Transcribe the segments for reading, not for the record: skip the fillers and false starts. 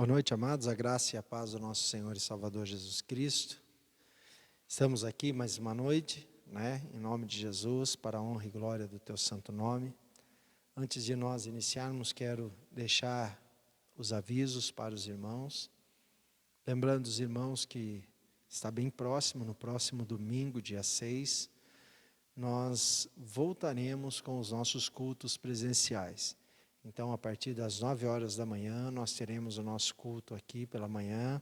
Boa noite, amados, a graça e a paz do nosso Senhor e Salvador Jesus Cristo. Estamos aqui mais uma noite, em nome de Jesus, para a honra e glória do teu santo nome. Antes de nós iniciarmos, quero deixar os avisos para os irmãos. Lembrando os irmãos que está bem próximo, no próximo domingo, dia 6, nós voltaremos com os nossos cultos presenciais. Então, a partir das 9 horas da manhã, nós teremos o nosso culto aqui pela manhã.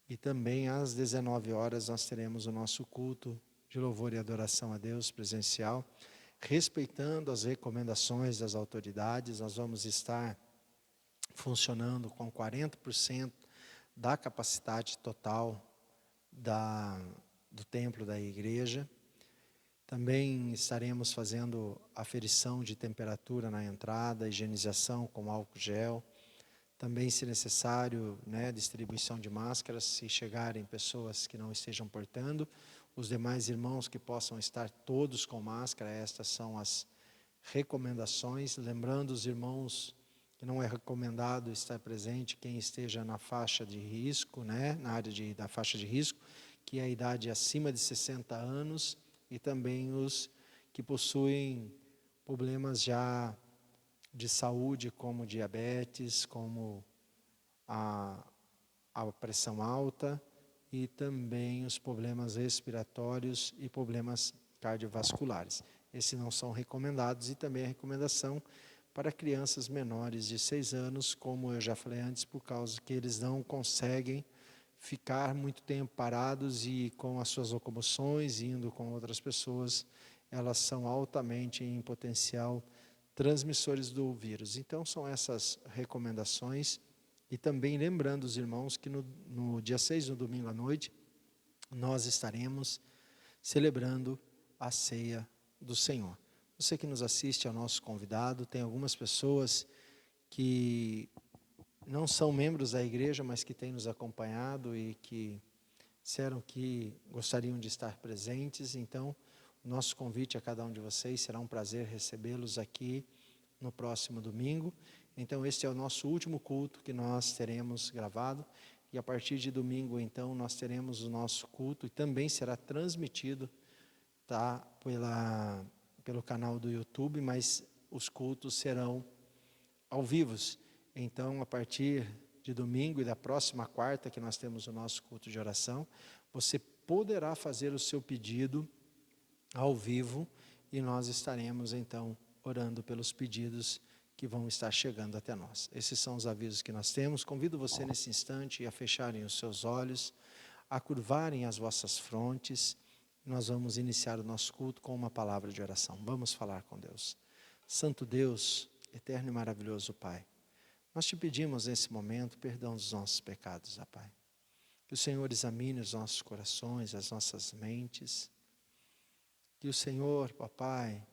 E também às 19 horas nós teremos o nosso culto de louvor e adoração a Deus presencial. Respeitando as recomendações das autoridades, nós vamos estar funcionando com 40% da capacidade total do templo da igreja. Também estaremos fazendo aferição de temperatura na entrada, higienização com álcool gel. Também, se necessário, distribuição de máscaras, se chegarem pessoas que não estejam portando. Os demais irmãos que possam estar todos com máscara, estas são as recomendações. Lembrando os irmãos que não é recomendado estar presente quem esteja na faixa de risco, na área da faixa de risco, que é a idade acima de 60 anos, e também os que possuem problemas já de saúde, como diabetes, como a pressão alta, e também os problemas respiratórios e problemas cardiovasculares. Esses não são recomendados, e também a recomendação para crianças menores de 6 anos, como eu já falei antes, por causa que eles não conseguem ficar muito tempo parados e com as suas locomoções, indo com outras pessoas, elas são altamente em potencial transmissores do vírus. Então, são essas recomendações. E também lembrando os irmãos que no dia 6, no domingo à noite, nós estaremos celebrando a ceia do Senhor. Você que nos assiste é o nosso convidado. Tem algumas pessoas que não são membros da igreja, mas que têm nos acompanhado e que disseram que gostariam de estar presentes. Então, o nosso convite a cada um de vocês, será um prazer recebê-los aqui no próximo domingo. Então, este é o nosso último culto que nós teremos gravado. E a partir de domingo, então, nós teremos o nosso culto e também será transmitido pelo canal do YouTube, mas os cultos serão ao vivo. Então, a partir de domingo e da próxima quarta, que nós temos o nosso culto de oração, você poderá fazer o seu pedido ao vivo e nós estaremos, então, orando pelos pedidos que vão estar chegando até nós. Esses são os avisos que nós temos. Convido você nesse instante a fecharem os seus olhos, a curvarem as vossas frontes. Nós vamos iniciar o nosso culto com uma palavra de oração. Vamos falar com Deus. Santo Deus, eterno e maravilhoso Pai, nós te pedimos nesse momento perdão dos nossos pecados, ó Pai. Que o Senhor examine os nossos corações, as nossas mentes. Que o Senhor, ó Pai,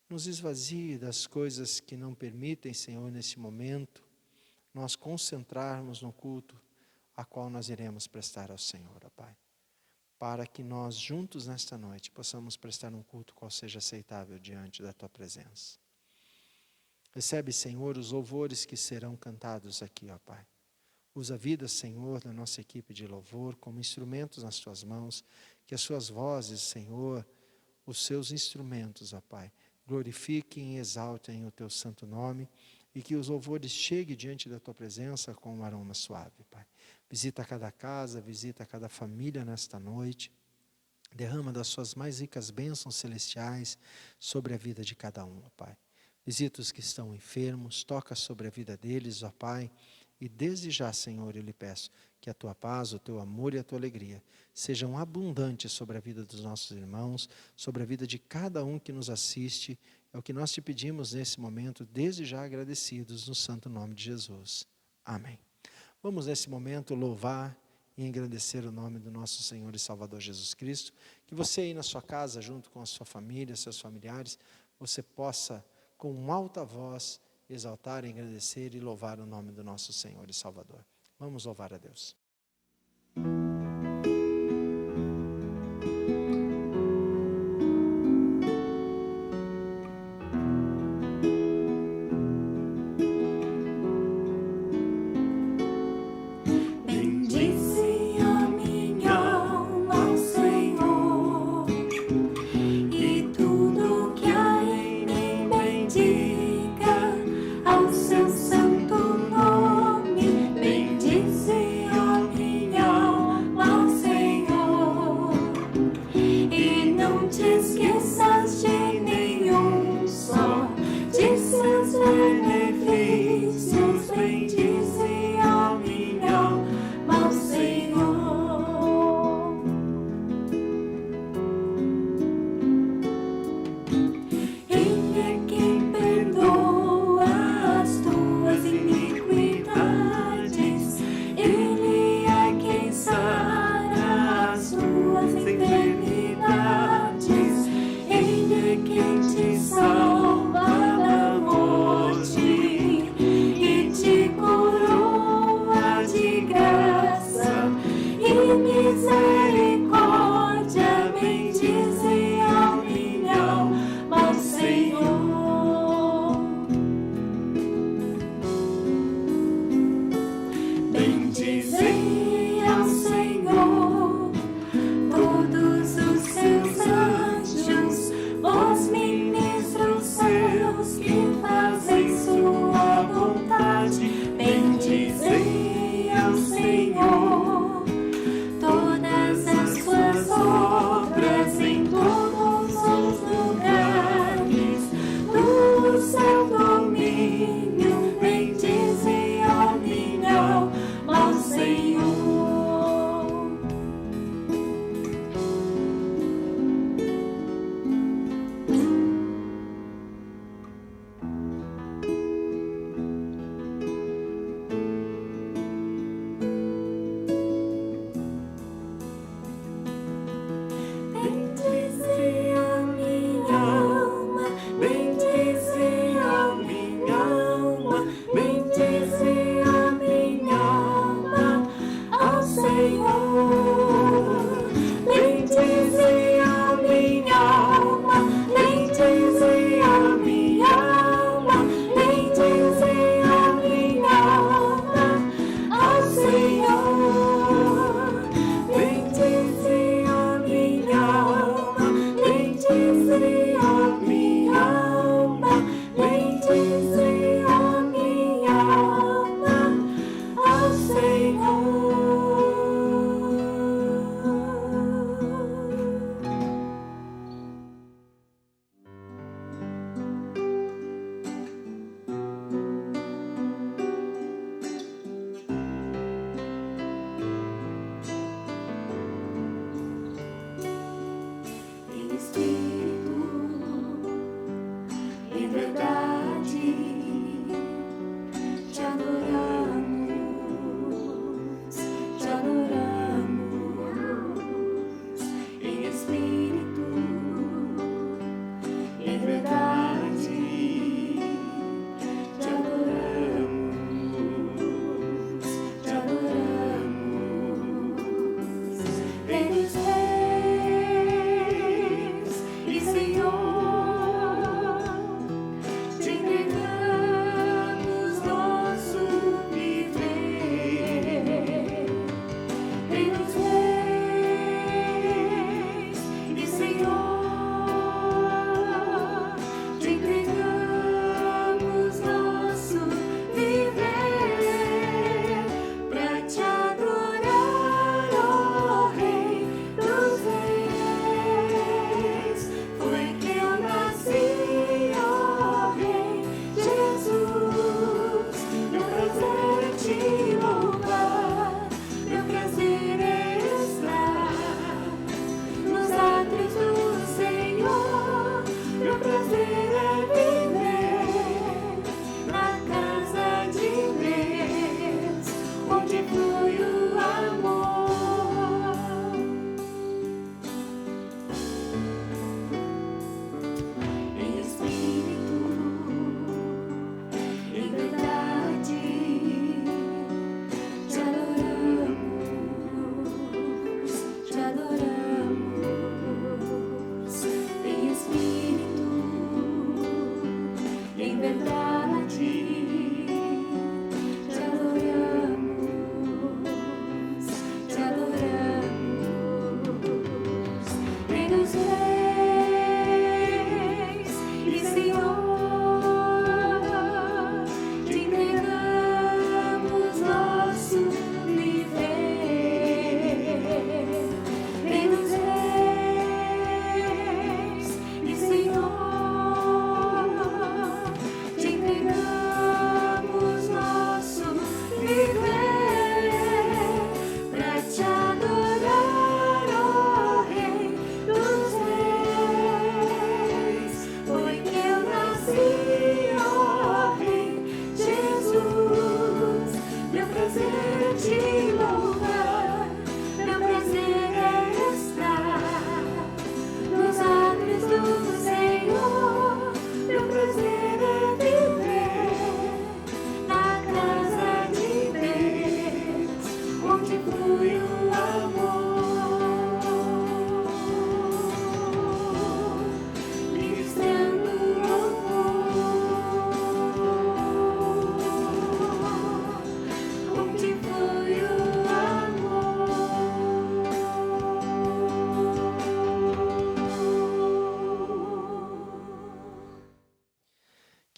nos esvazie das coisas que não permitem, Senhor, nesse momento, nós concentrarmos no culto a qual nós iremos prestar ao Senhor, ó Pai. Para que nós juntos nesta noite possamos prestar um culto qual seja aceitável diante da Tua presença. Recebe, Senhor, os louvores que serão cantados aqui, ó Pai. Usa a vida, Senhor, da nossa equipe de louvor como instrumentos nas Tuas mãos, que as Suas vozes, Senhor, os Seus instrumentos, ó Pai, glorifiquem e exaltem o Teu santo nome e que os louvores cheguem diante da Tua presença com um aroma suave, Pai. Visita cada casa, visita cada família nesta noite. Derrama das Suas mais ricas bênçãos celestiais sobre a vida de cada um, ó Pai. Visita os que estão enfermos, toca sobre a vida deles, ó Pai. E desde já, Senhor, eu lhe peço que a Tua paz, o Teu amor e a Tua alegria sejam abundantes sobre a vida dos nossos irmãos, sobre a vida de cada um que nos assiste. É o que nós te pedimos nesse momento, desde já agradecidos no santo nome de Jesus. Amém. Vamos nesse momento louvar e engrandecer o nome do nosso Senhor e Salvador Jesus Cristo. Que você aí na sua casa, junto com a sua família, seus familiares, você possa, com alta voz, exaltar, engrandecer e louvar o nome do nosso Senhor e Salvador. Vamos louvar a Deus.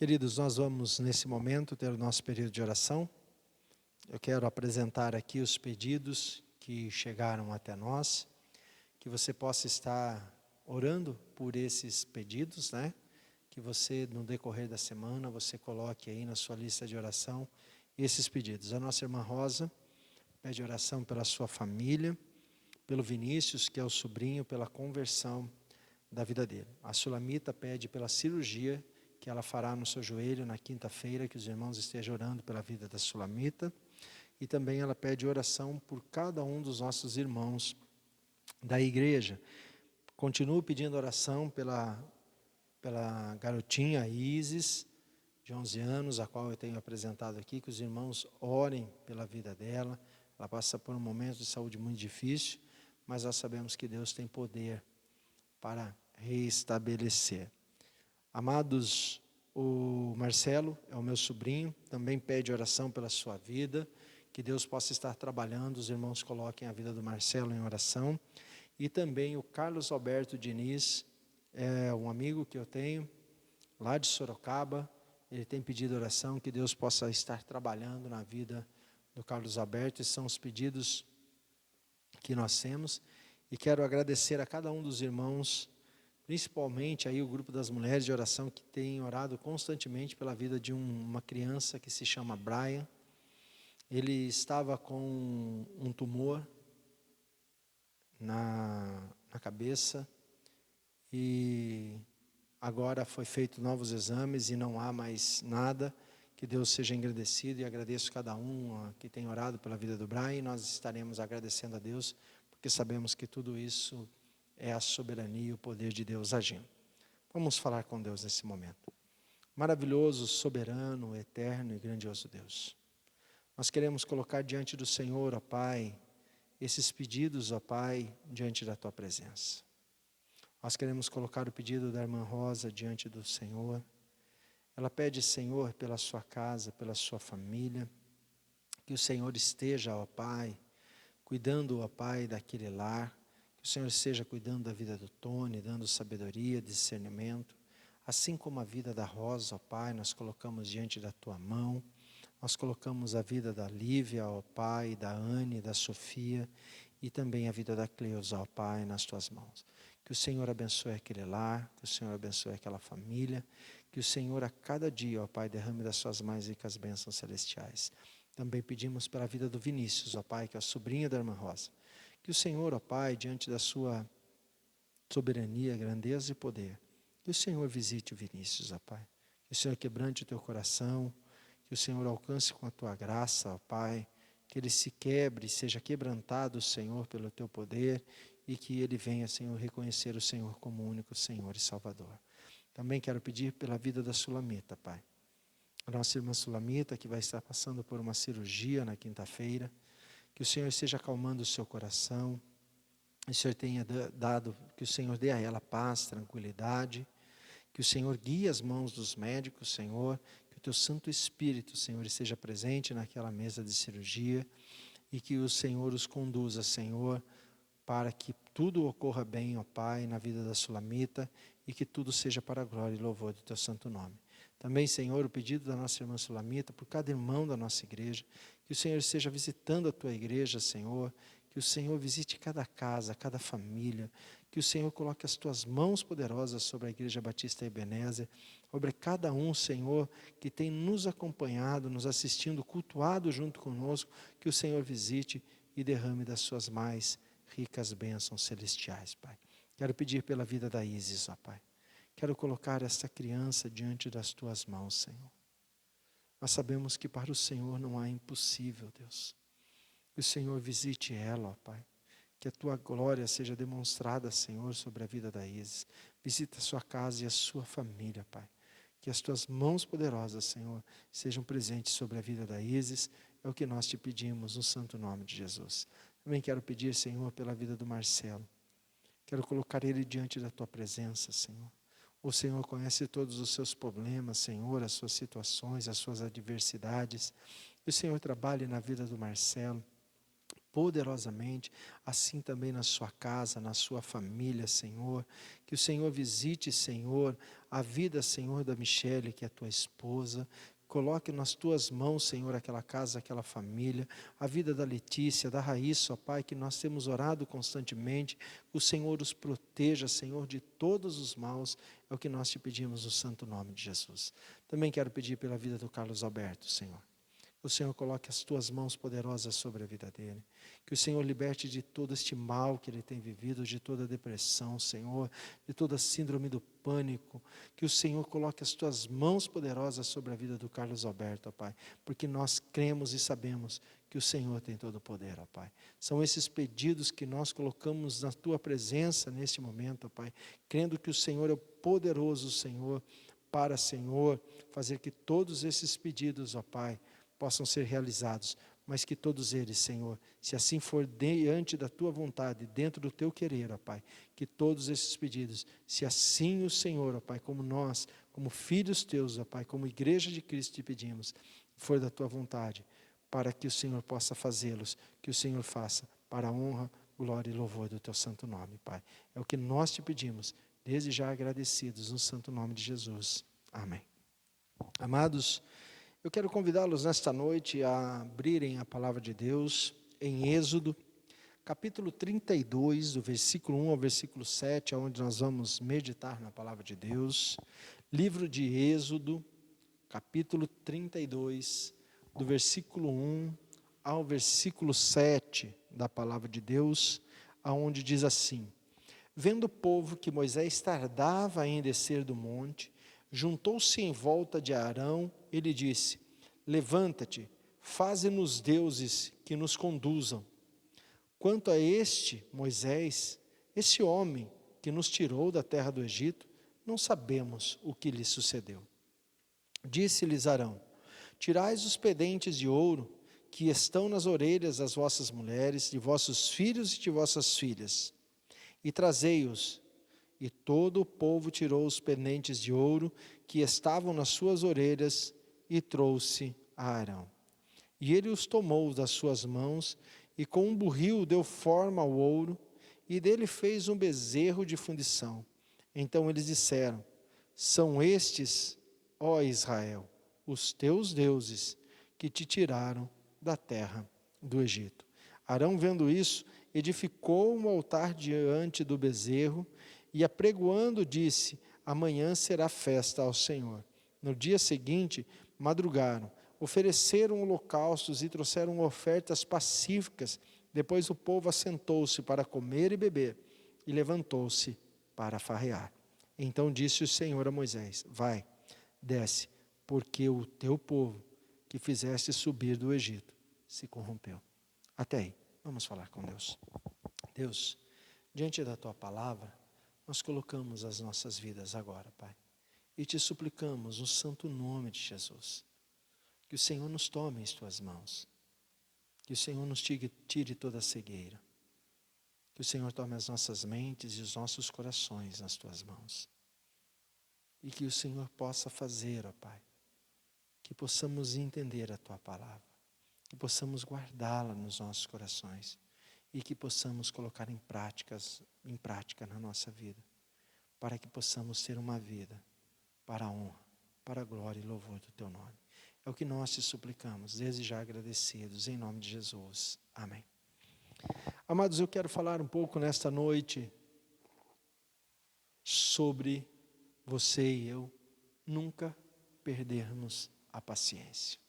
Queridos, nós vamos nesse momento ter o nosso período de oração. Eu quero apresentar aqui os pedidos que chegaram até nós, que você possa estar orando por esses pedidos, né? Que você, no decorrer da semana, você coloque aí na sua lista de oração esses pedidos. A nossa irmã Rosa pede oração pela sua família, pelo Vinícius, que é o sobrinho, pela conversão da vida dele. A Sulamita pede pela cirurgia que ela fará no seu joelho na quinta-feira, que os irmãos estejam orando pela vida da Sulamita. E também ela pede oração por cada um dos nossos irmãos da igreja. Continuo pedindo oração pela garotinha Isis, de 11 anos, a qual eu tenho apresentado aqui, que os irmãos orem pela vida dela. Ela passa por um momento de saúde muito difícil, mas nós sabemos que Deus tem poder para restabelecer. Amados, o Marcelo é o meu sobrinho, também pede oração pela sua vida, que Deus possa estar trabalhando, os irmãos coloquem a vida do Marcelo em oração. E também o Carlos Alberto Diniz, é um amigo que eu tenho, lá de Sorocaba, ele tem pedido oração, que Deus possa estar trabalhando na vida do Carlos Alberto. Esses são os pedidos que nós temos. E quero agradecer a cada um dos irmãos, principalmente aí o grupo das mulheres de oração, que tem orado constantemente pela vida de uma criança que se chama Brian. Ele estava com um tumor na cabeça e agora foi feito novos exames e não há mais nada. Que Deus seja engrandecido, e agradeço cada um que tem orado pela vida do Brian, e nós estaremos agradecendo a Deus, porque sabemos que tudo isso é a soberania e o poder de Deus agindo. Vamos falar com Deus nesse momento. Maravilhoso, soberano, eterno e grandioso Deus, nós queremos colocar diante do Senhor, ó Pai, esses pedidos, ó Pai, diante da Tua presença. Nós queremos colocar o pedido da irmã Rosa diante do Senhor. Ela pede, Senhor, pela sua casa, pela sua família, que o Senhor esteja, ó Pai, cuidando, ó Pai, daquele lar, que o Senhor esteja cuidando da vida do Tony, dando sabedoria, discernimento, assim como a vida da Rosa, ó Pai, nós colocamos diante da Tua mão. Nós colocamos a vida da Lívia, ó Pai, da Anne, da Sofia, e também a vida da Cleusa, ó Pai, nas Tuas mãos. Que o Senhor abençoe aquele lar, que o Senhor abençoe aquela família, que o Senhor a cada dia, ó Pai, derrame das Suas mais ricas bênçãos celestiais. Também pedimos pela vida do Vinícius, ó Pai, que é a sobrinha da irmã Rosa. Que o Senhor, ó Pai, diante da Sua soberania, grandeza e poder, que o Senhor visite o Vinícius, ó Pai. Que o Senhor quebrante o teu coração, que o Senhor alcance com a Tua graça, ó Pai, que ele se quebre, seja quebrantado, Senhor, pelo Teu poder, e que ele venha, Senhor, reconhecer o Senhor como único Senhor e Salvador. Também quero pedir pela vida da Sulamita, Pai. A nossa irmã Sulamita, que vai estar passando por uma cirurgia na quinta-feira, que o Senhor esteja acalmando o seu coração, que o Senhor tenha dado, que o Senhor dê a ela paz, tranquilidade, que o Senhor guie as mãos dos médicos, Senhor, que o Teu Santo Espírito, Senhor, esteja presente naquela mesa de cirurgia e que o Senhor os conduza, Senhor, para que tudo ocorra bem, ó Pai, na vida da Sulamita e que tudo seja para a glória e louvor do Teu santo nome. Também, Senhor, o pedido da nossa irmã Sulamita, por cada irmão da nossa igreja, que o Senhor esteja visitando a Tua igreja, Senhor, que o Senhor visite cada casa, cada família, que o Senhor coloque as Tuas mãos poderosas sobre a Igreja Batista Ebenezer, sobre cada um, Senhor, que tem nos acompanhado, nos assistindo, cultuado junto conosco, que o Senhor visite e derrame das Suas mais ricas bênçãos celestiais, Pai. Quero pedir pela vida da Isis, ó Pai. Quero colocar esta criança diante das Tuas mãos, Senhor. Nós sabemos que para o Senhor não há impossível, Deus. Que o Senhor visite ela, ó Pai. Que a Tua glória seja demonstrada, Senhor, sobre a vida da Isis. Visita a sua casa e a sua família, Pai. Que as Tuas mãos poderosas, Senhor, sejam presentes sobre a vida da Isis. É o que nós Te pedimos no santo nome de Jesus. Também quero pedir, Senhor, pela vida do Marcelo. Quero colocar ele diante da Tua presença, Senhor. O Senhor conhece todos os seus problemas, Senhor, as suas situações, as suas adversidades. Que o Senhor trabalhe na vida do Marcelo. poderosamente, assim também na sua casa, na sua família, Senhor. Que o Senhor visite, Senhor, a vida, Senhor, da Michele, que é tua esposa. Coloque nas tuas mãos, Senhor, aquela casa, aquela família, a vida da Letícia, da Raíssa, ó Pai, que nós temos orado constantemente. Que o Senhor os proteja, Senhor, de todos os maus. É o que nós te pedimos no santo nome de Jesus. Também quero pedir pela vida do Carlos Alberto, Senhor. O Senhor coloque as tuas mãos poderosas sobre a vida dele. Que o Senhor liberte de todo este mal que ele tem vivido, de toda depressão, Senhor, de toda síndrome do pânico. Que o Senhor coloque as tuas mãos poderosas sobre a vida do Carlos Alberto, ó Pai. Porque nós cremos e sabemos que o Senhor tem todo o poder, ó Pai. São esses pedidos que nós colocamos na tua presença neste momento, ó Pai. Crendo que o Senhor é o poderoso, Senhor, para, Senhor, fazer que todos esses pedidos, ó Pai, possam ser realizados, mas que todos eles, Senhor, se assim for diante da tua vontade, dentro do teu querer, ó Pai, que todos esses pedidos, se assim o Senhor, ó Pai, como nós, como filhos teus, ó Pai, como igreja de Cristo te pedimos, for da tua vontade, para que o Senhor possa fazê-los, que o Senhor faça para a honra, glória e louvor do teu santo nome, Pai. É o que nós te pedimos, desde já agradecidos no santo nome de Jesus. Amém. Amados, eu quero convidá-los nesta noite a abrirem a palavra de Deus em Êxodo, capítulo 32, do versículo 1 ao versículo 7, onde nós vamos meditar na palavra de Deus. Livro de Êxodo, capítulo 32, do versículo 1 ao versículo 7 da palavra de Deus, aonde diz assim: Vendo o povo que Moisés tardava em descer do monte, juntou-se em volta de Arão, ele disse: Levanta-te, faze-nos deuses que nos conduzam. Quanto a este Moisés, esse homem que nos tirou da terra do Egito, não sabemos o que lhe sucedeu. Disse-lhes Arão: Tirais os pendentes de ouro que estão nas orelhas das vossas mulheres, de vossos filhos e de vossas filhas, e trazei-os. E todo o povo tirou os pendentes de ouro que estavam nas suas orelhas e trouxe a Arão. E ele os tomou das suas mãos e com um burril deu forma ao ouro e dele fez um bezerro de fundição. Então eles disseram: São estes, ó Israel, os teus deuses que te tiraram da terra do Egito. Arão, vendo isso, edificou um altar diante do bezerro e, apregoando, disse: Amanhã será festa ao Senhor. No dia seguinte, madrugaram, ofereceram holocaustos e trouxeram ofertas pacíficas. Depois o povo assentou-se para comer e beber e levantou-se para farrear. Então disse o Senhor a Moisés: Vai, desce, porque o teu povo que fizeste subir do Egito se corrompeu. Até aí, vamos falar com Deus. Deus, diante da tua palavra, nós colocamos as nossas vidas agora, Pai, e te suplicamos no santo nome de Jesus, que o Senhor nos tome em tuas mãos, que o Senhor nos tire toda a cegueira, que o Senhor tome as nossas mentes e os nossos corações nas tuas mãos, e que o Senhor possa fazer, ó Pai, que possamos entender a tua palavra, que possamos guardá-la nos nossos corações e que possamos colocar em prática na nossa vida, para que possamos ter uma vida para a honra, para a glória e louvor do teu nome. É o que nós te suplicamos, desde já agradecidos, em nome de Jesus. Amém. Amados, eu quero falar um pouco nesta noite sobre você e eu nunca perdermos a paciência.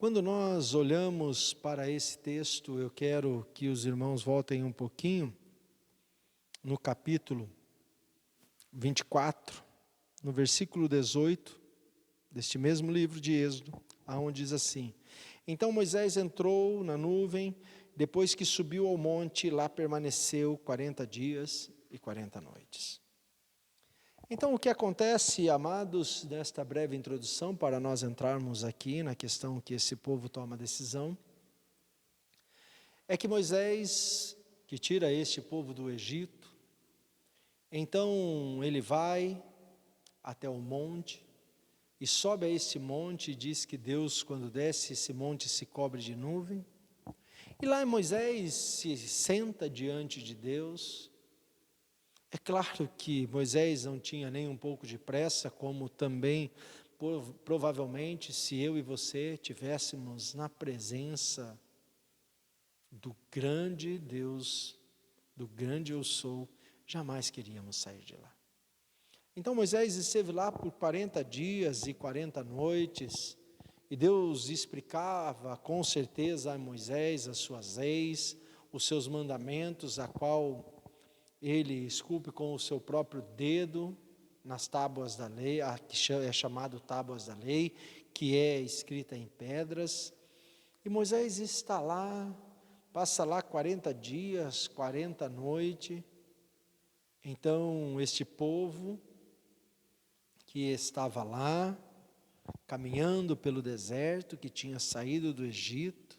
Quando nós olhamos para esse texto, eu quero que os irmãos voltem um pouquinho no capítulo 24, no versículo 18, deste mesmo livro de Êxodo, aonde diz assim: Então Moisés entrou na nuvem, depois que subiu ao monte, lá permaneceu 40 dias e 40 noites. Então, o que acontece, amados, nesta breve introdução, para nós entrarmos aqui na questão que esse povo toma decisão, é que Moisés, que tira este povo do Egito, então ele vai até o monte, e sobe a esse monte, e diz que Deus, quando desce, esse monte se cobre de nuvem, E lá Moisés se senta diante de Deus. É claro que Moisés não tinha nem um pouco de pressa, como também, provavelmente, se eu e você tivéssemos na presença do grande Deus, do grande eu sou, jamais queríamos sair de lá. Então Moisés esteve lá por 40 dias e 40 noites, e Deus explicava com certeza a Moisés as suas leis, os seus mandamentos, a qual ele esculpe com o seu próprio dedo nas tábuas da lei, a que é chamado tábuas da lei, que é escrita em pedras. E Moisés está lá, passa lá 40 dias, 40 noites. Então este povo que estava lá, caminhando pelo deserto, que tinha saído do Egito,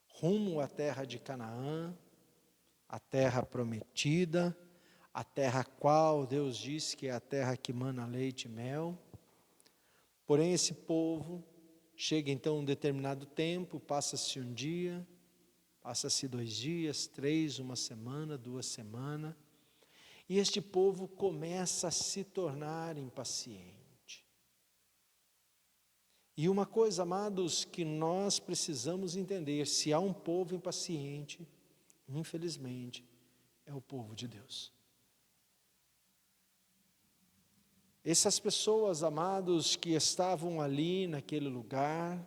rumo à terra de Canaã, a terra prometida, a terra a qual Deus disse que é a terra que mana leite e mel. Porém esse povo chega então um determinado tempo, passa-se um dia, passa-se 2 dias, 3, 1 semana, 2 semanas, e este povo começa a se tornar impaciente. E uma coisa, amados, que nós precisamos entender: se há um povo impaciente, infelizmente, é o povo de Deus. Essas pessoas, amados, que estavam ali naquele lugar,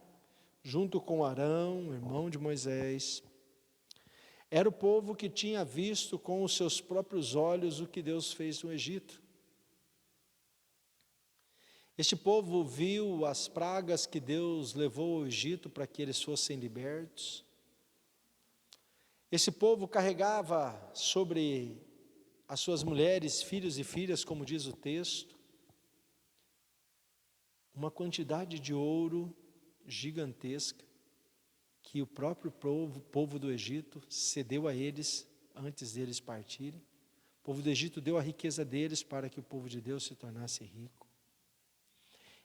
junto com Arão, irmão de Moisés, era o povo que tinha visto com os seus próprios olhos o que Deus fez no Egito. Este povo viu as pragas que Deus levou ao Egito para que eles fossem libertos. Esse povo carregava sobre as suas mulheres, filhos e filhas, como diz o texto, uma quantidade de ouro gigantesca, que o próprio povo do Egito cedeu a eles antes deles partirem. O povo do Egito deu a riqueza deles para que o povo de Deus se tornasse rico.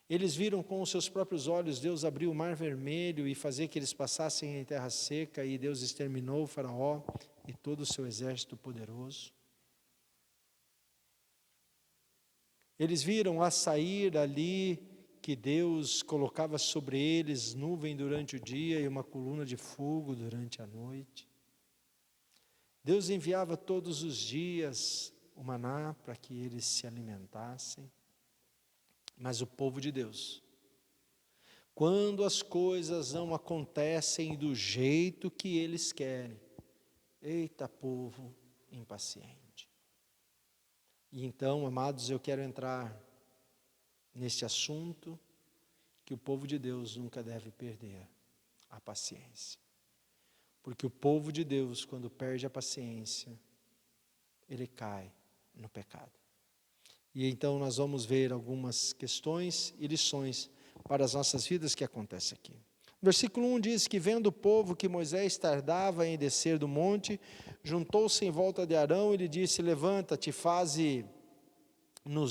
Eles viram com os seus próprios olhos Deus abrir o mar vermelho e fazer que eles passassem em terra seca, e Deus exterminou o faraó e todo o seu exército poderoso. Eles viram a sair ali que Deus colocava sobre eles nuvem durante o dia e uma coluna de fogo durante a noite. Deus enviava todos os dias o maná para que eles se alimentassem. Mas o povo de Deus, quando as coisas não acontecem do jeito que eles querem, eita povo impaciente. E então, amados, eu quero entrar neste assunto, que o povo de Deus nunca deve perder a paciência. Porque o povo de Deus, quando perde a paciência, ele cai no pecado. E então nós vamos ver algumas questões e lições para as nossas vidas que acontecem aqui. Versículo 1 diz que, vendo o povo que Moisés tardava em descer do monte, juntou-se em volta de Arão e lhe disse: levanta-te, faze-nos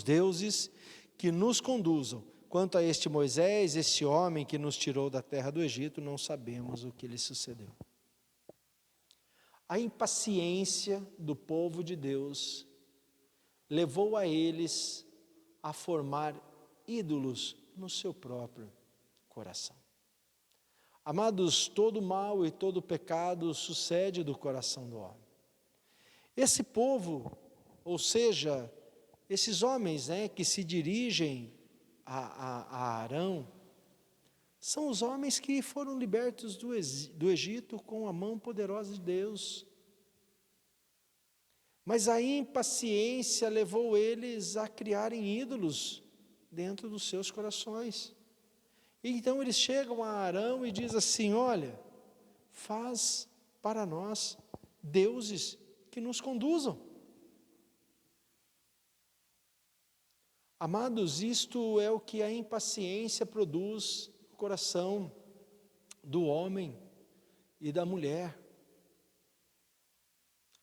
deuses que nos conduzam. Quanto a este Moisés, este homem que nos tirou da terra do Egito, não sabemos o que lhe sucedeu. A impaciência do povo de Deus levou a eles a formar ídolos no seu próprio coração. Amados, todo mal e todo pecado sucede do coração do homem. Esse povo, ou seja, esses homens, que se dirigem a Arão, são os homens que foram libertos do Egito com a mão poderosa de Deus. Mas a impaciência levou eles a criarem ídolos dentro dos seus corações. E então eles chegam a Arão e dizem assim: olha, faz para nós deuses que nos conduzam. Amados, isto é o que a impaciência produz no coração do homem e da mulher.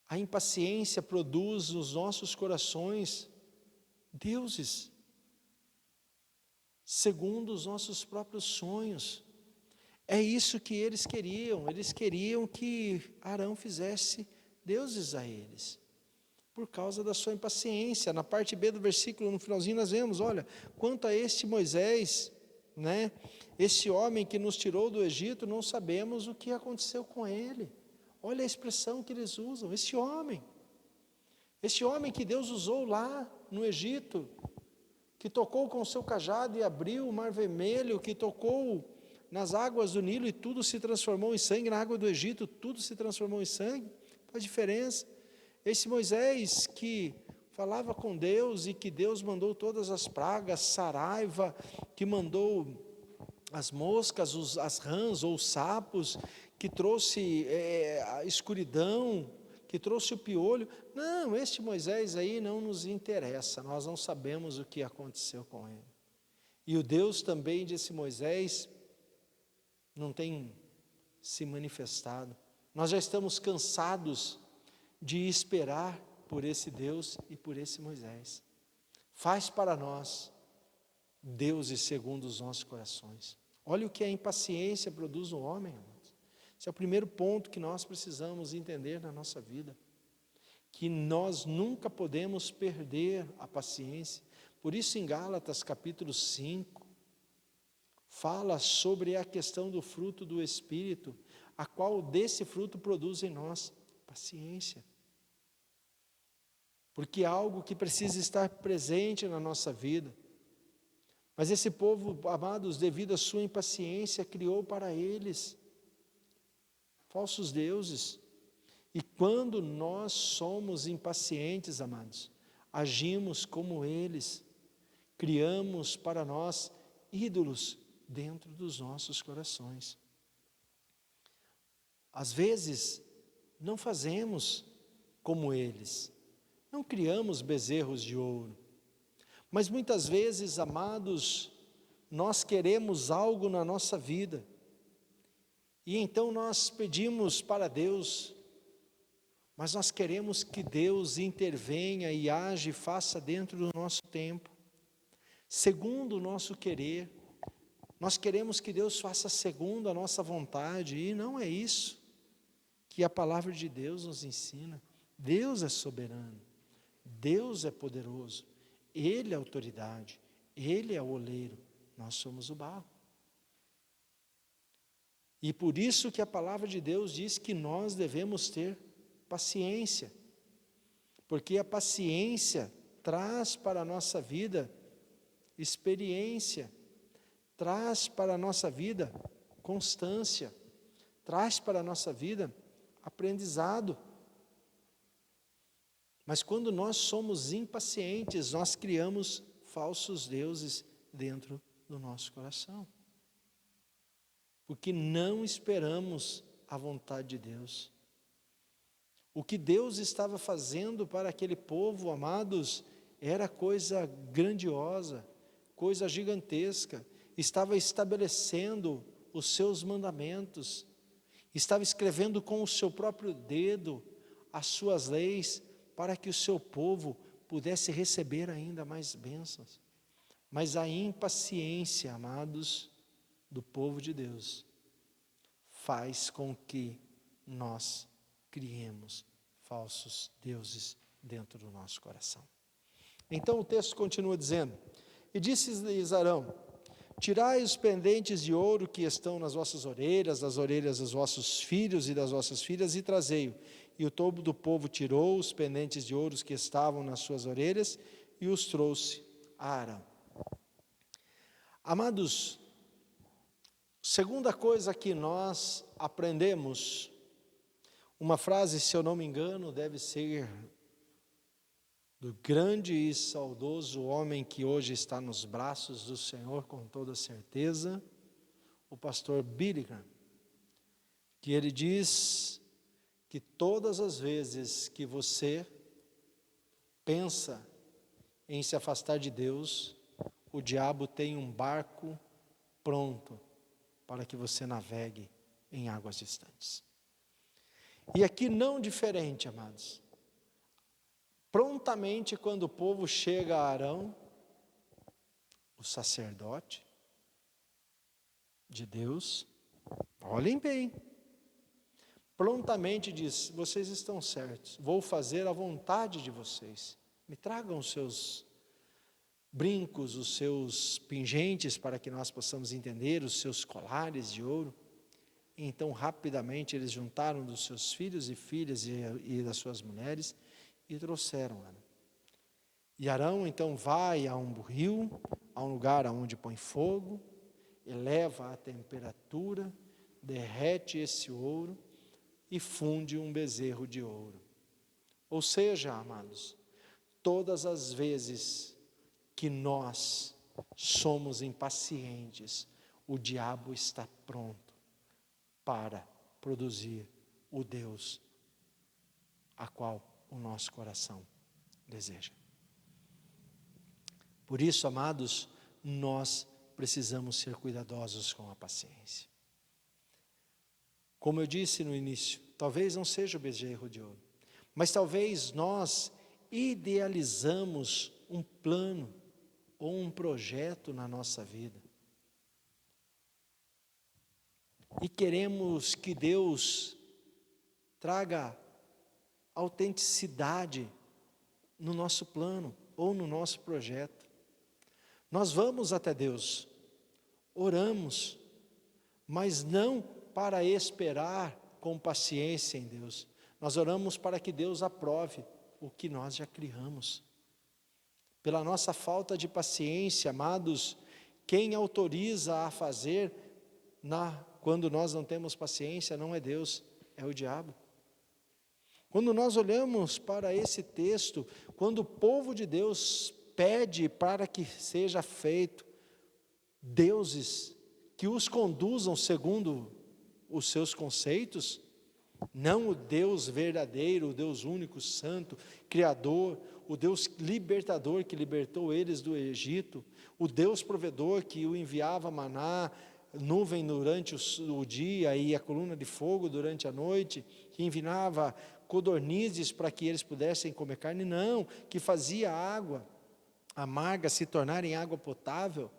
A impaciência produz nos nossos corações deuses, segundo os nossos próprios sonhos. É isso que eles queriam que Arão fizesse deuses a eles, por causa da sua impaciência. Na parte B do versículo, no finalzinho, nós vemos, olha, quanto a este Moisés, né, esse homem que nos tirou do Egito, não sabemos o que aconteceu com ele. Olha a expressão que eles usam, esse homem que Deus usou lá no Egito, que tocou com o seu cajado e abriu o mar vermelho, que tocou nas águas do Nilo e tudo se transformou em sangue, na água do Egito tudo se transformou em sangue. Faz diferença. Esse Moisés que falava com Deus e que Deus mandou todas as pragas, saraiva, que mandou as moscas, as rãs ou os sapos, que trouxe a escuridão, que trouxe o piolho. Não, este Moisés aí não nos interessa, nós não sabemos o que aconteceu com ele. E o Deus também desse Moisés não tem se manifestado. Nós já estamos cansados de esperar por esse Deus e por esse Moisés. Faz para nós deuses segundo os nossos corações. Olha o que a impaciência produz no homem, amados. Esse é o primeiro ponto que nós precisamos entender na nossa vida, que nós nunca podemos perder a paciência. Por isso em Gálatas capítulo 5, fala sobre a questão do fruto do Espírito, a qual desse fruto produz em nós paciência. Porque é algo que precisa estar presente na nossa vida. Mas esse povo, amados, devido à sua impaciência, criou para eles falsos deuses. E quando nós somos impacientes, amados, agimos como eles, criamos para nós ídolos dentro dos nossos corações. Às vezes, não fazemos como eles, não criamos bezerros de ouro, mas muitas vezes, amados, nós queremos algo na nossa vida, e então nós pedimos para Deus, mas nós queremos que Deus intervenha e age e faça dentro do nosso tempo, segundo o nosso querer. Nós queremos que Deus faça segundo a nossa vontade, e não é isso que a palavra de Deus nos ensina. Deus é soberano, Deus é poderoso, Ele é a autoridade, Ele é o oleiro, nós somos o barro. E por isso que a palavra de Deus diz que nós devemos ter paciência, porque a paciência traz para a nossa vida experiência, traz para a nossa vida constância, traz para a nossa vida aprendizado. Mas quando nós somos impacientes, nós criamos falsos deuses dentro do nosso coração, porque não esperamos a vontade de Deus. O que Deus estava fazendo para aquele povo, amados, era coisa grandiosa, coisa gigantesca. Estava estabelecendo os seus mandamentos, estava escrevendo com o seu próprio dedo as suas leis, para que o seu povo pudesse receber ainda mais bênçãos. Mas a impaciência, amados, do povo de Deus, faz com que nós criemos falsos deuses dentro do nosso coração. Então o texto continua dizendo: e disse-lhes Arão: tirai os pendentes de ouro que estão nas vossas orelhas, das orelhas dos vossos filhos e das vossas filhas, e trazei-o. E o todo do povo tirou os pendentes de ouro que estavam nas suas orelhas e os trouxe a Arão. Amados, segunda coisa que nós aprendemos, uma frase, se eu não me engano, deve ser do grande e saudoso homem que hoje está nos braços do Senhor com toda certeza, o pastor Billy Graham, que ele diz que todas as vezes que você pensa em se afastar de Deus, o diabo tem um barco pronto para que você navegue em águas distantes. E aqui não diferente, amados. Prontamente, quando o povo chega a Arão, o sacerdote de Deus, Olhem bem. Prontamente diz: vocês estão certos, vou fazer a vontade de vocês. Me tragam os seus brincos, os seus pingentes, para que nós possamos entender, os seus colares de ouro. Então, rapidamente, eles juntaram dos seus filhos e filhas e das suas mulheres e trouxeram ela. E Arão, então, vai a um burril, a um lugar onde põe fogo, eleva a temperatura, derrete esse ouro e funde um bezerro de ouro. Ou seja, amados, todas as vezes que nós somos impacientes, o diabo está pronto para produzir o Deus a qual o nosso coração deseja. Por isso, amados, nós precisamos ser cuidadosos com a paciência. Como eu disse no início, talvez não seja o bezerro de ouro, mas talvez nós idealizamos um plano ou um projeto na nossa vida. E queremos que Deus traga autenticidade no nosso plano ou no nosso projeto. Nós vamos até Deus, oramos, mas não para esperar com paciência em Deus. Nós oramos para que Deus aprove o que nós já criamos. Pela nossa falta de paciência, amados, quem autoriza a fazer quando nós não temos paciência não é Deus, é o diabo. Quando nós olhamos para esse texto, quando o povo de Deus pede para que seja feito deuses que os conduzam segundo os seus conceitos, não o Deus verdadeiro, o Deus único, santo, criador, o Deus libertador que libertou eles do Egito, o Deus provedor que o enviava maná, nuvem durante o dia e a coluna de fogo durante a noite, que enviava codornizes para que eles pudessem comer carne, não, que fazia água amarga se tornar em água potável.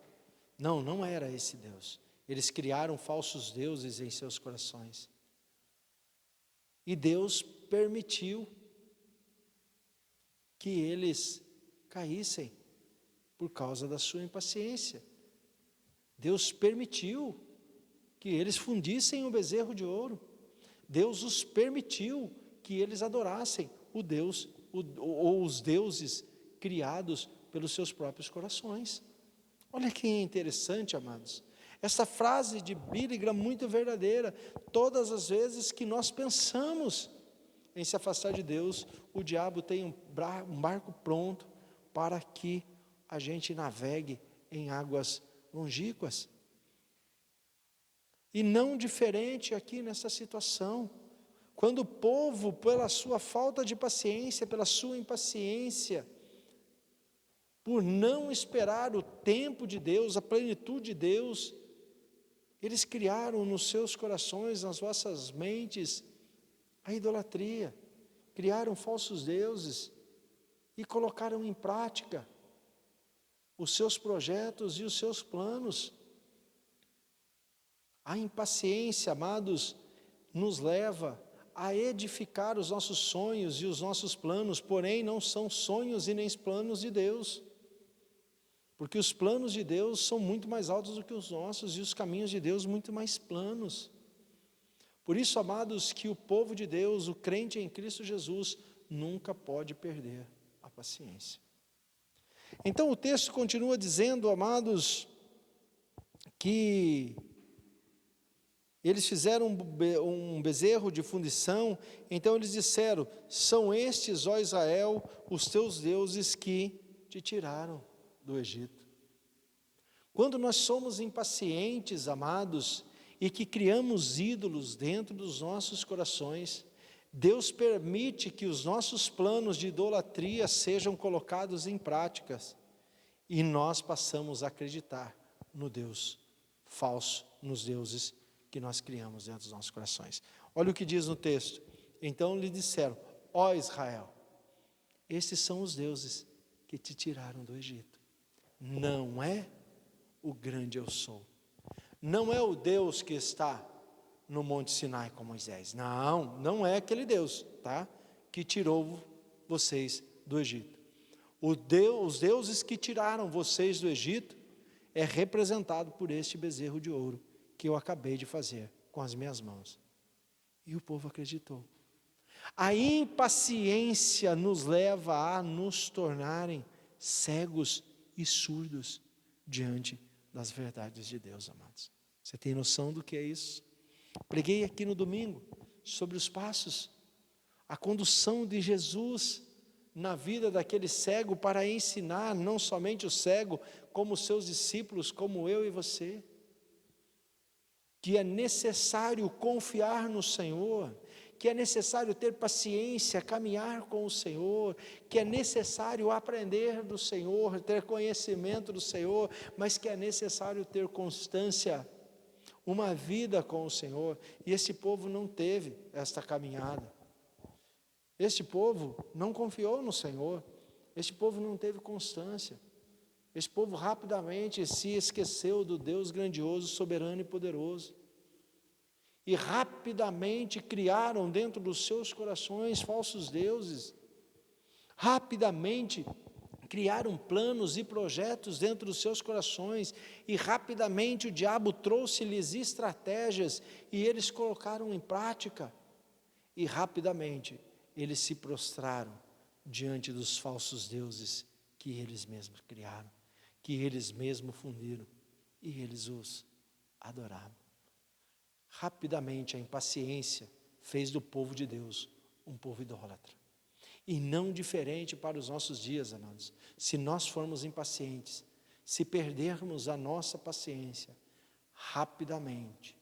Não, não era esse Deus. Eles criaram falsos deuses em seus corações. E Deus permitiu que eles caíssem por causa da sua impaciência. Deus permitiu que eles fundissem o bezerro de ouro. Deus os permitiu que eles adorassem o Deus, ou os deuses criados pelos seus próprios corações. Olha que interessante, amados. Essa frase de Billy Graham muito verdadeira. Todas as vezes que nós pensamos em se afastar de Deus, o diabo tem um barco pronto para que a gente navegue em águas longínquas. E não diferente aqui nessa situação. Quando o povo, pela sua falta de paciência, pela sua impaciência, por não esperar o tempo de Deus, a plenitude de Deus, eles criaram nos seus corações, nas vossas mentes, a idolatria, criaram falsos deuses e colocaram em prática os seus projetos e os seus planos. A impaciência, amados, nos leva a edificar os nossos sonhos e os nossos planos, porém não são sonhos e nem planos de Deus. Porque os planos de Deus são muito mais altos do que os nossos e os caminhos de Deus muito mais planos. Por isso, amados, que o povo de Deus, o crente em Cristo Jesus, nunca pode perder a paciência. Então o texto continua dizendo, amados, que eles fizeram um bezerro de fundição. Então eles disseram: são estes, ó Israel, os teus deuses que te tiraram do Egito. Quando nós somos impacientes, amados, e que criamos ídolos dentro dos nossos corações, Deus permite que os nossos planos de idolatria sejam colocados em práticas, e nós passamos a acreditar no Deus falso, nos deuses que nós criamos dentro dos nossos corações. Olha o que diz no texto. Então lhe disseram: ó Israel, esses são os deuses que te tiraram do Egito. Não é o grande eu sou, não é o Deus que está no Monte Sinai com Moisés. Não, não é aquele Deus, tá? Que tirou vocês do Egito. Os deuses que tiraram vocês do Egito é representado por este bezerro de ouro que eu acabei de fazer com as minhas mãos. E o povo acreditou. A impaciência nos leva a nos tornarem cegos e surdos diante das verdades de Deus, amados. Você tem noção do que é isso? Preguei aqui no domingo sobre os passos, a condução de Jesus na vida daquele cego para ensinar não somente o cego, como os seus discípulos, como eu e você, que é necessário confiar no Senhor, que é necessário ter paciência, caminhar com o Senhor, que é necessário aprender do Senhor, ter conhecimento do Senhor, mas que é necessário ter constância, uma vida com o Senhor. E esse povo não teve esta caminhada. Este povo não confiou no Senhor. Este povo não teve constância. Este povo rapidamente se esqueceu do Deus grandioso, soberano e poderoso. E rapidamente criaram dentro dos seus corações falsos deuses. Rapidamente criaram planos e projetos dentro dos seus corações. E rapidamente o diabo trouxe-lhes estratégias e eles colocaram em prática. E rapidamente eles se prostraram diante dos falsos deuses que eles mesmos criaram, que eles mesmos fundiram, e eles os adoraram. Rapidamente a impaciência fez do povo de Deus um povo idólatra. E não diferente para os nossos dias, amados. Se nós formos impacientes, se perdermos a nossa paciência, rapidamente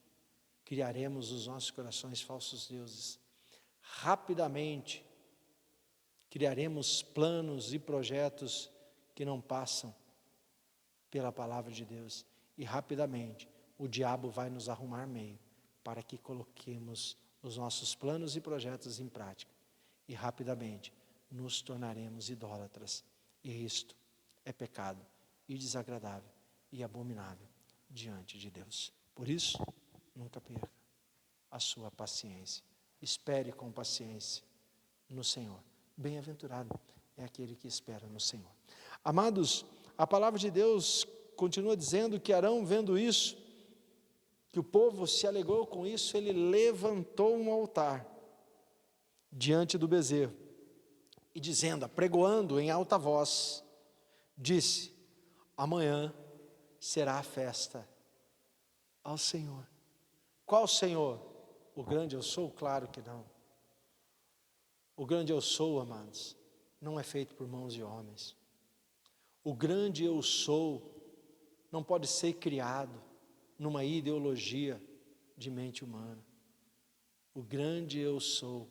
criaremos nos nossos corações falsos deuses. Rapidamente criaremos planos e projetos que não passam pela palavra de Deus. E rapidamente o diabo vai nos arrumar meio para que coloquemos os nossos planos e projetos em prática. E rapidamente nos tornaremos idólatras. E isto é pecado e desagradável e abominável diante de Deus. Por isso, nunca perca a sua paciência. Espere com paciência no Senhor. Bem-aventurado é aquele que espera no Senhor. Amados, a palavra de Deus continua dizendo que Arão, vendo isso, que o povo se alegrou com isso, ele levantou um altar diante do bezerro e dizendo, apregoando em alta voz, disse, amanhã será a festa ao Senhor. Qual Senhor? O grande eu sou? Claro que não. O grande eu sou, amados, não é feito por mãos de homens. O grande eu sou não pode ser criado numa ideologia de mente humana. O grande eu sou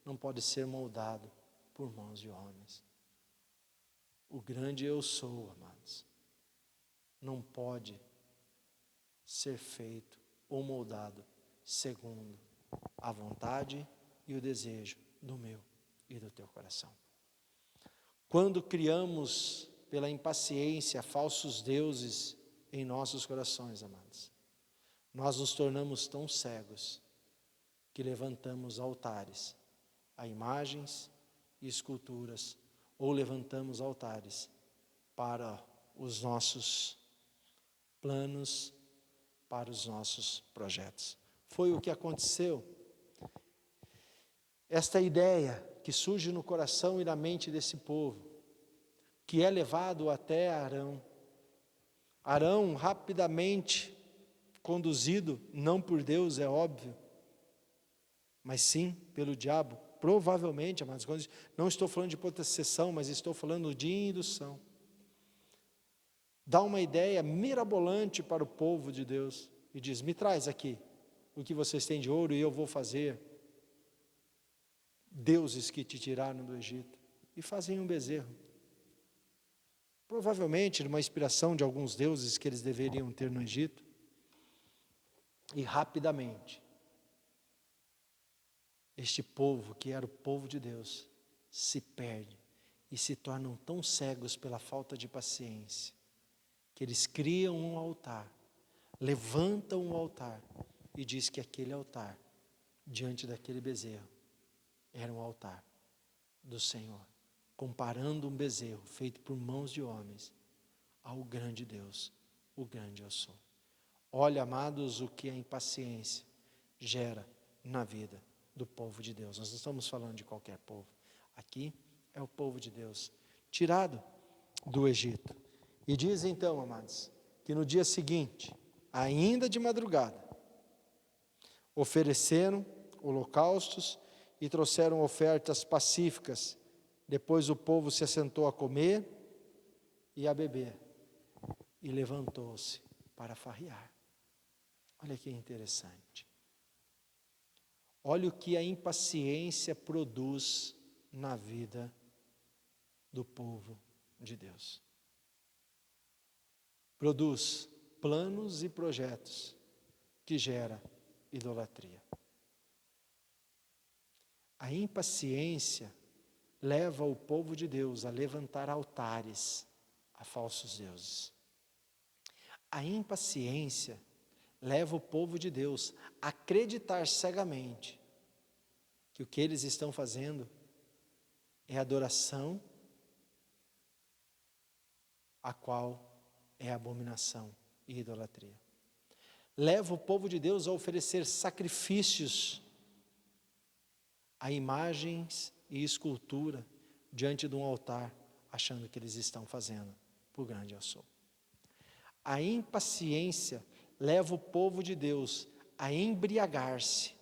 não pode ser moldado por mãos de homens. O grande eu sou, amados, não pode ser feito ou moldado segundo a vontade e o desejo do meu e do teu coração. Quando criamos pela impaciência falsos deuses em nossos corações, amados, nós nos tornamos tão cegos que levantamos altares a imagens e esculturas, ou levantamos altares para os nossos planos, para os nossos projetos. Foi o que aconteceu. Esta ideia que surge no coração e na mente desse povo, que é levado até Arão. Arão rapidamente conduzido, não por Deus, é óbvio, mas sim pelo diabo. Provavelmente, amados, não estou falando de possessão, mas estou falando de indução. Dá uma ideia mirabolante para o povo de Deus e diz, me traz aqui o que vocês têm de ouro e eu vou fazer deuses que te tiraram do Egito. E fazem um bezerro. Provavelmente uma inspiração de alguns deuses que eles deveriam ter no Egito. E rapidamente, este povo, que era o povo de Deus, se perde e se tornam tão cegos pela falta de paciência, que eles criam um altar, levantam um altar e diz que aquele altar, diante daquele bezerro, era um altar do Senhor, comparando um bezerro feito por mãos de homens ao grande Deus, o grande eu sou. Olha, amados, o que a impaciência gera na vida do povo de Deus. Nós não estamos falando de qualquer povo. Aqui é o povo de Deus, tirado do Egito. E diz então, amados, que no dia seguinte, ainda de madrugada, ofereceram holocaustos e trouxeram ofertas pacíficas. Depois o povo se assentou a comer e a beber, e levantou-se para farrear. Olha que interessante. Olha o que a impaciência produz na vida do povo de Deus. Produz planos e projetos que gera idolatria. A impaciência leva o povo de Deus a levantar altares a falsos deuses. A impaciência leva o povo de Deus a acreditar cegamente que o que eles estão fazendo é adoração, a qual é abominação e idolatria. Leva o povo de Deus a oferecer sacrifícios a imagens e escultura diante de um altar, achando que eles estão fazendo por grande eu sou. A impaciência leva o povo de Deus a embriagar-se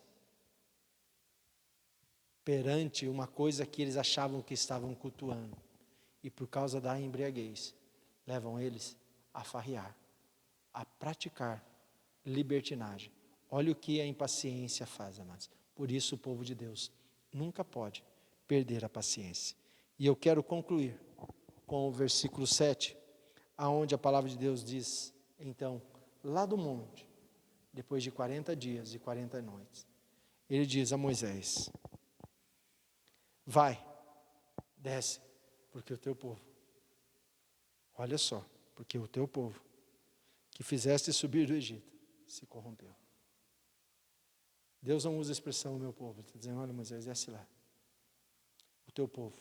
perante uma coisa que eles achavam que estavam cultuando, e por causa da embriaguez, levam eles a farrear, a praticar libertinagem. Olha o que a impaciência faz, amados. Por isso o povo de Deus nunca pode perder a paciência. E eu quero concluir com o versículo 7, aonde a palavra de Deus diz, então, lá do monte, depois de 40 dias e 40 noites, ele diz a Moisés: vai, desce, porque o teu povo, olha só, porque o teu povo, que fizeste subir do Egito, se corrompeu. Deus não usa a expressão o meu povo, ele está dizendo, olha Moisés, desce lá. O teu povo,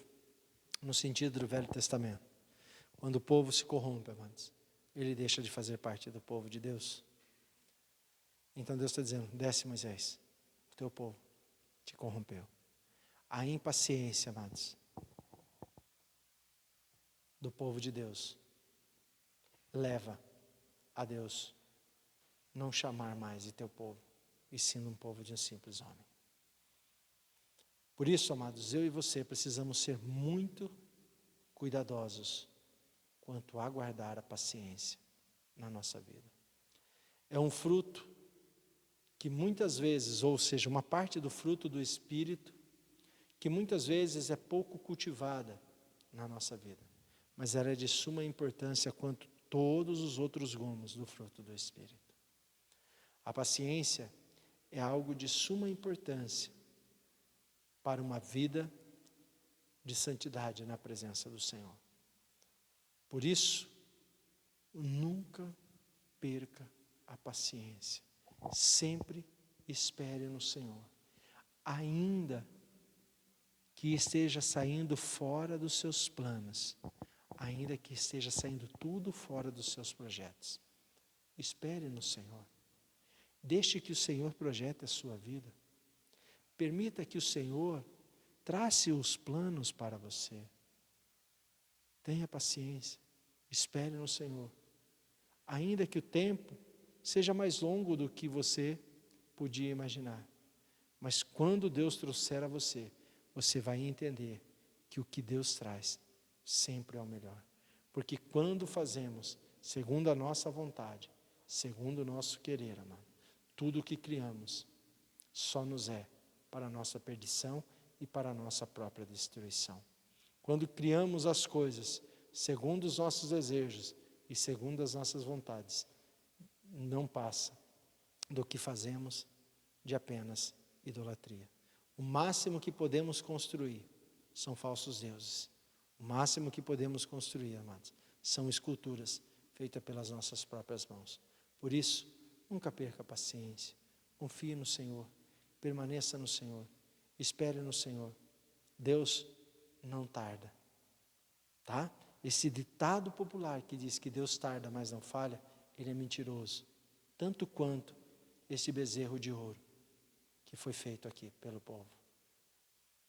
no sentido do Velho Testamento. Quando o povo se corrompe, amados, ele deixa de fazer parte do povo de Deus. Então Deus está dizendo, desce Moisés, o teu povo te corrompeu. A impaciência, amados, do povo de Deus, leva a Deus não chamar mais de teu povo, e sim um povo de um simples homem. Por isso, amados, eu e você precisamos ser muito cuidadosos quanto a guardar a paciência na nossa vida. É um fruto que muitas vezes, ou seja, uma parte do fruto do Espírito, que muitas vezes é pouco cultivada na nossa vida, mas ela é de suma importância quanto todos os outros gomos do fruto do Espírito. A paciência é algo de suma importância para uma vida de santidade na presença do Senhor. Por isso, nunca perca a paciência. Sempre espere no Senhor. Ainda que esteja saindo fora dos seus planos, ainda que esteja saindo tudo fora dos seus projetos, espere no Senhor. Deixe que o Senhor projete a sua vida. Permita que o Senhor trace os planos para você. Tenha paciência, espere no Senhor. Ainda que o tempo seja mais longo do que você podia imaginar. Mas quando Deus trouxer a você, você vai entender que o que Deus traz sempre é o melhor. Porque quando fazemos segundo a nossa vontade, segundo o nosso querer, amado, tudo o que criamos só nos é para a nossa perdição e para a nossa própria destruição. Quando criamos as coisas segundo os nossos desejos e segundo as nossas vontades, não passa do que fazemos de apenas idolatria. O máximo que podemos construir são falsos deuses. O máximo que podemos construir, amados, são esculturas feitas pelas nossas próprias mãos. Por isso, nunca perca a paciência Confie no Senhor, permaneça no Senhor, espere no Senhor. Deus não tarda, tá? Esse ditado popular que diz que Deus tarda, mas não falha, ele é mentiroso, tanto quanto esse bezerro de ouro que foi feito aqui pelo povo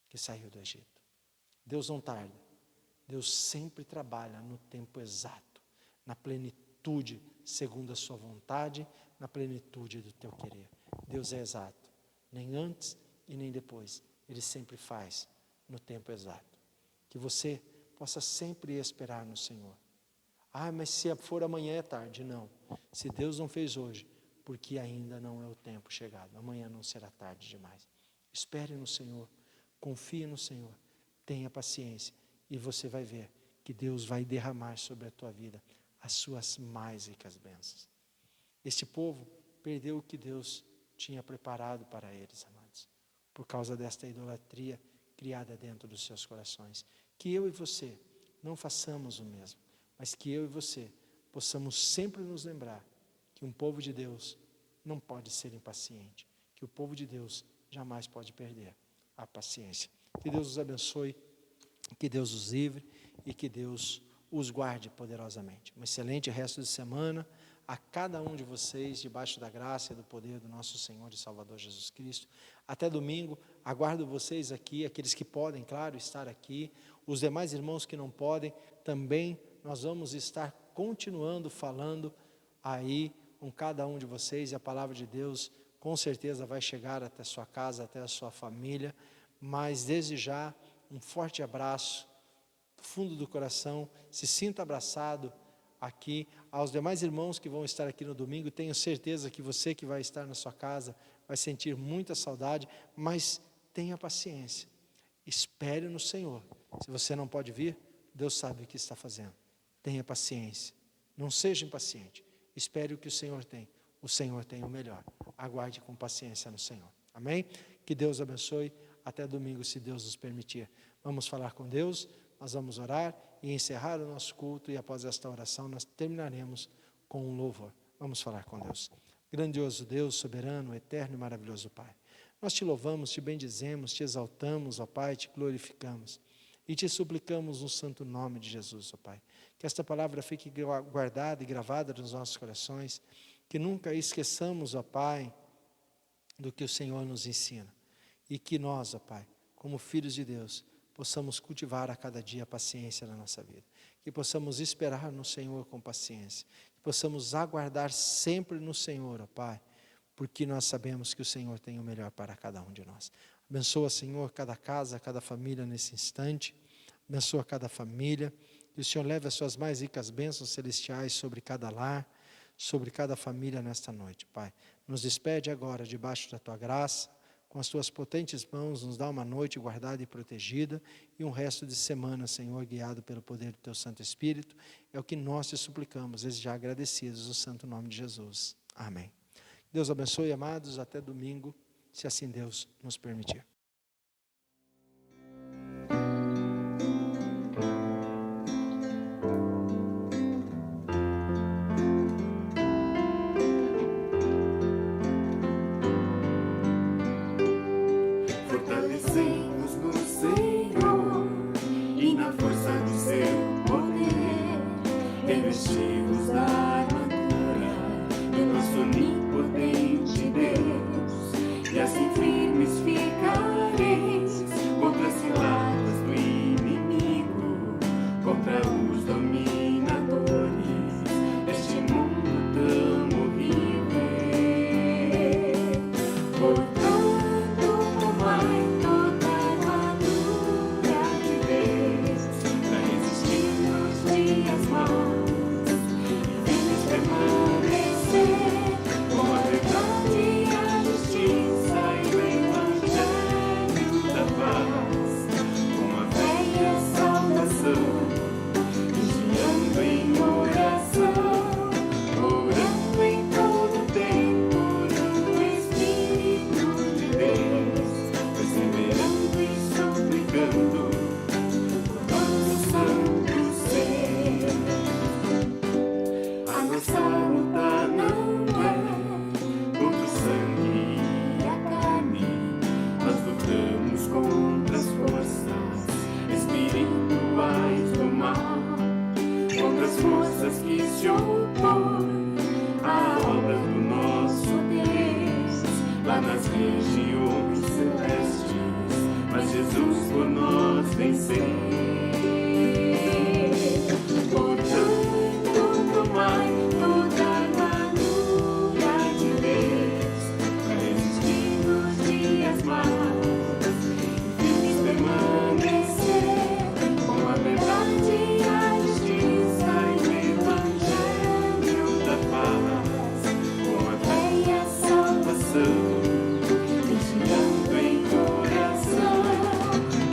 que saiu do Egito. Deus não tarda, Deus sempre trabalha no tempo exato, na plenitude, segundo a sua vontade, na plenitude do teu querer. Deus é exato, nem antes e nem depois, Ele sempre faz no tempo exato. Que você possa sempre esperar no Senhor. Mas se for amanhã é tarde. Não, se Deus não fez hoje, porque ainda não é o tempo chegado, amanhã não será tarde demais. Espere no Senhor, confie no Senhor, tenha paciência, e você vai ver que Deus vai derramar sobre a tua vida as suas mais ricas bênçãos. Este povo perdeu o que Deus tinha preparado para eles, amados, por causa desta idolatria criada dentro dos seus corações. Que eu e você não façamos o mesmo, mas que eu e você possamos sempre nos lembrar que um povo de Deus não pode ser impaciente, que o povo de Deus jamais pode perder a paciência. Que Deus os abençoe, que Deus os livre e que Deus os guarde poderosamente. Um excelente resto de semana a cada um de vocês, debaixo da graça e do poder do nosso Senhor e Salvador Jesus Cristo. Até domingo, aguardo vocês aqui, aqueles que podem, claro, estar aqui. Os demais irmãos que não podem, também nós vamos estar continuando falando aí com cada um de vocês, e a palavra de Deus com certeza vai chegar até a sua casa, até a sua família. Mas desde já, um forte abraço do fundo do coração, se sinta abraçado aqui. Aos demais irmãos que vão estar aqui no domingo, tenho certeza que você que vai estar na sua casa vai sentir muita saudade, mas tenha paciência, espere no Senhor. Se você não pode vir, Deus sabe o que está fazendo. Tenha paciência, não seja impaciente, espere o que o Senhor tem o melhor, aguarde com paciência no Senhor, amém? Que Deus abençoe, até domingo se Deus nos permitir. Vamos falar com Deus, nós vamos orar e encerrar o nosso culto, e após esta oração nós terminaremos com um louvor. Vamos falar com Deus. Grandioso Deus, soberano, eterno e maravilhoso Pai, nós te louvamos, te bendizemos, te exaltamos, ó Pai, te glorificamos e te suplicamos no santo nome de Jesus, ó Pai, que esta palavra fique guardada e gravada nos nossos corações, que nunca esqueçamos, ó Pai, do que o Senhor nos ensina, e que nós, ó Pai, como filhos de Deus, possamos cultivar a cada dia a paciência na nossa vida, que possamos esperar no Senhor com paciência, que possamos aguardar sempre no Senhor, ó Pai, porque nós sabemos que o Senhor tem o melhor para cada um de nós. Abençoa, Senhor, cada casa, cada família nesse instante, abençoa cada família, que o Senhor leve as suas mais ricas bênçãos celestiais sobre cada lar, sobre cada família nesta noite, Pai. Nos despede agora debaixo da Tua graça, com as Tuas potentes mãos, nos dá uma noite guardada e protegida, e um resto de semana, Senhor, guiado pelo poder do Teu Santo Espírito. É o que nós te suplicamos, desde já agradecidos, no santo nome de Jesus. Amém. Deus abençoe, amados, até domingo, se assim Deus nos permitir. Fortalecei-nos no Senhor e na força do seu poder, revesti-nos da armadura do nosso onipotente Deus, e assim firmes ficareis contra as ciladas do inimigo, contra os dominadores deste mundo tão horrível. Portanto, tomai toda a armadura de Deus para resistir nos dias maus, e firmes permanecer com a verdade e a justiça e o evangelho da paz, com a fé e a salvação, vigiando em oração, orando em todo tempo no Espírito de Deus, perseverando e suplicando por todo o santo ser. A nossa luta não é contra o sangue contra as forças que se opõem à obra do nosso Deus, lá nas regiões celestes, mas Jesus por nós venceu. Portanto, tomai toda a armadura de Deus, para resistir nos dias maus, e firmes permanecer, com a verdade e a justiça e o evangelho da paz, com a fé e a salvação, vigiando em oração,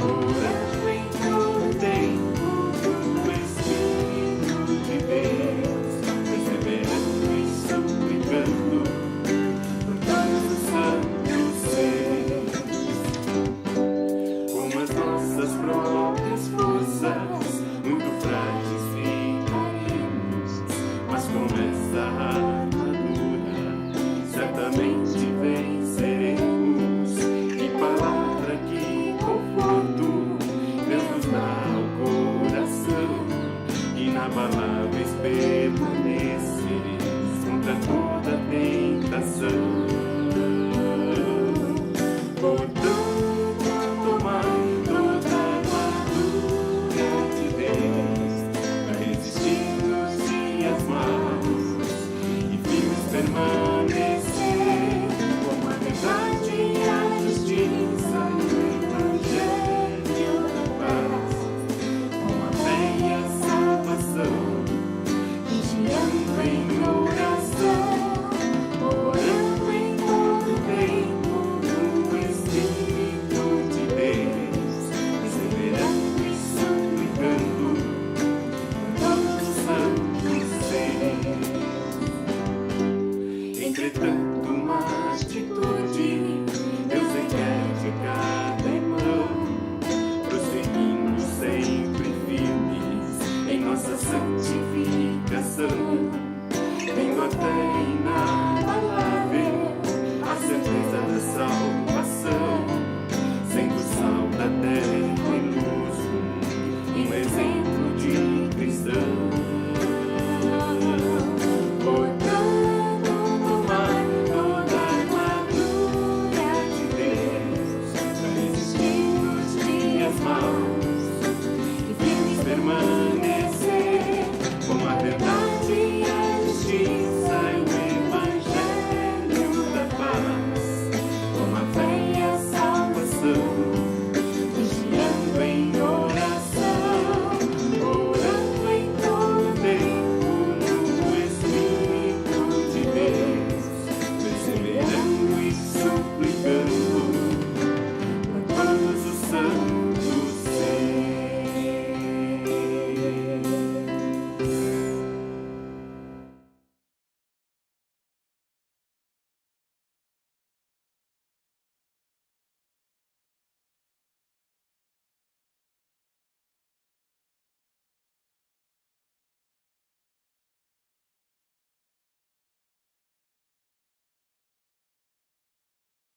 orando em todo tempo do Espírito de Deus, perseverando e suplicando por todos os santos seres. Com as nossas próprias forças, muito frágeis ficaremos, mas com essa armadura, certamente venceremos. Que palavra, que conforto, Deus nos dá ao coração, inabaláveis permanecereis contra toda tentação. Portanto, tomai toda a armadura de Deus, para resistir nos dias maus, e firmes permanecer, com a verdade e a justiça e o evangelho da paz, com a fé e a salvação, vigiando em oração, orando em todo tempo no Espírito de Deus, perseverando e suplicando por todos os santos seres. Entretanto, uma atitude Deus requer de cada irmão, prosseguindo sempre firmes em nossa santificação, tendo a fé